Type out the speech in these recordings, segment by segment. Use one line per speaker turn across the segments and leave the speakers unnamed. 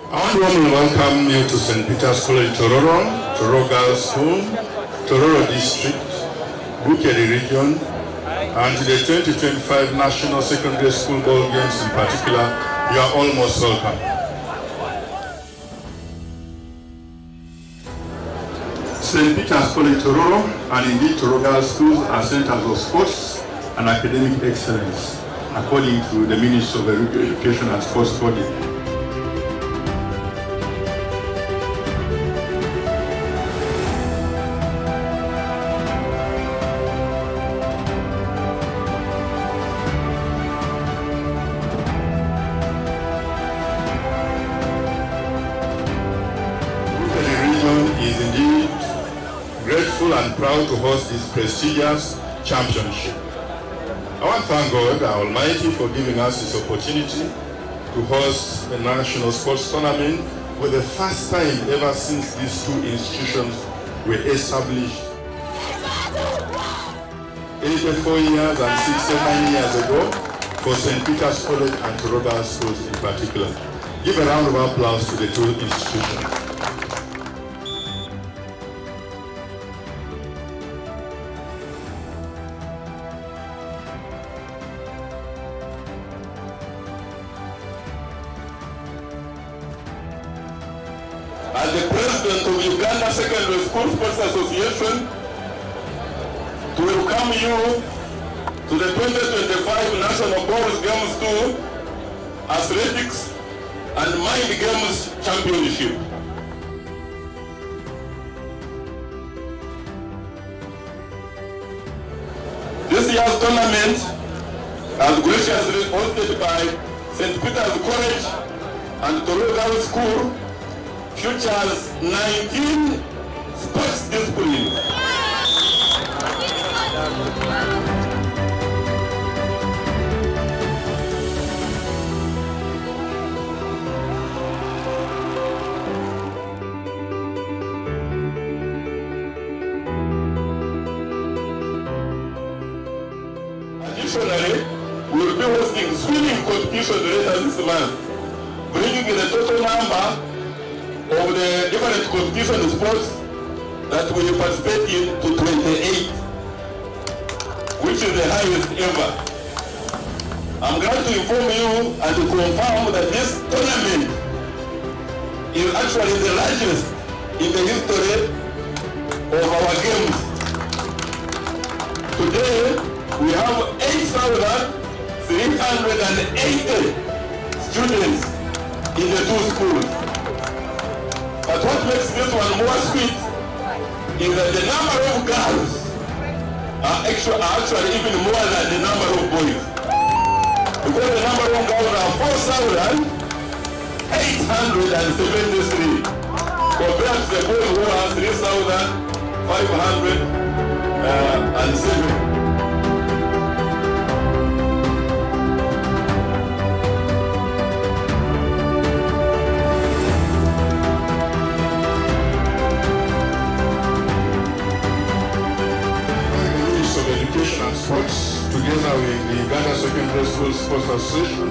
I want to warmly welcome you to St. Peter's College, Tororo, Tororo Girls School, Tororo District, Bukeri Region, and to the 2025 National Secondary School Ball Games in particular. You are all most welcome. St. Peter's College, Tororo, and indeed Tororo Girls Schools are centers of sports and academic excellence, according to the Ministry of Education and Sports Body. Is indeed grateful and proud to host this prestigious championship. I want to thank God, our Almighty, for giving us this opportunity to host a national sports tournament for the first time ever since these two institutions were established 84 years and 69 years ago for St. Peter's College and Tororo Schools in particular. Give a round of applause to the two institutions. As the president of Uganda Secondary School Sports Association, to welcome you to the 2025 National Ball Games 2 Athletics and Mind Games Championship. This year's tournament is graciously hosted by St. Peter's College and Tororo School, features 19 sports disciplines. Additionally, we will be hosting swimming competition later this month, bringing the total number of the different competition sports that we participate in to 28, which is the highest ever. I'm glad to inform you and to confirm that this tournament is actually the largest in the history of our games. Today, we have 8,380 students in the two schools. But what makes this one more sweet is that the number of girls are actually even more than the number of boys. Because the number of girls are 4,873 compared to the boys who are 3,507. Sports, together with the Uganda Secondary School Sports Association,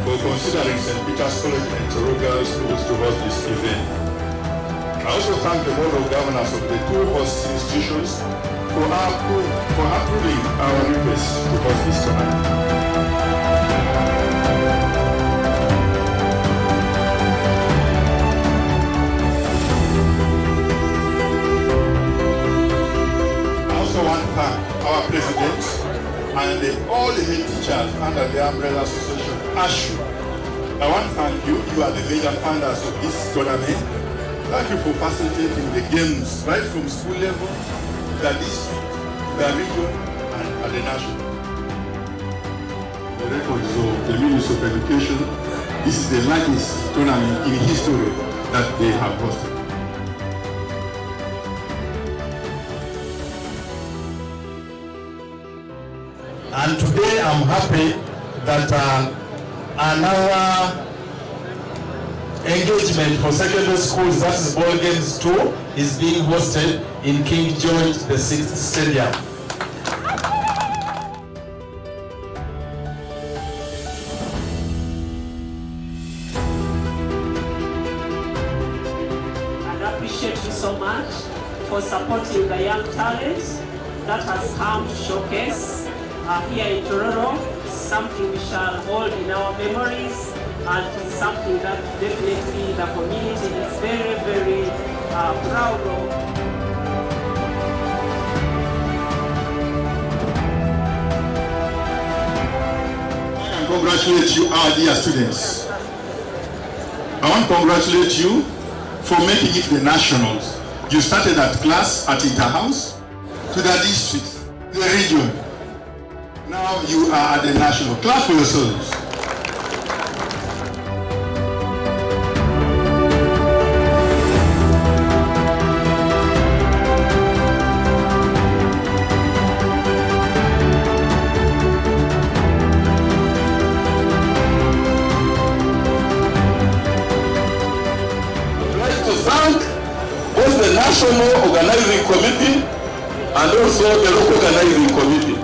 for considering St. Peter's College and Tororo Schools to host this event. I also thank the Board of Governors of the two host institutions for approving our request to host this tournament. Our president and all the head teachers under the Umbrella Association, ASHU. I want to thank you. You are the major funders of this tournament. Thank you for facilitating the games right from school level, the district, the region, and at the national. The records of the Ministry of Education, this is the largest tournament in history that they have hosted.
And today I'm happy that another engagement for secondary schools, that is Ball Games 2, is being hosted in King George VI Stadium.
appreciate you so much for supporting the young talents that has come to showcase here in Tororo. Something we shall hold in our memories, and it's something that definitely the community is very, very proud of.
Congratulate you, our dear students. I want to congratulate you for making it the nationals. You started at class at Interhouse, to the district, the region. Now you are at the national. Clap for yourselves.
Both the National Organizing Committee and also the Local Organizing Committee.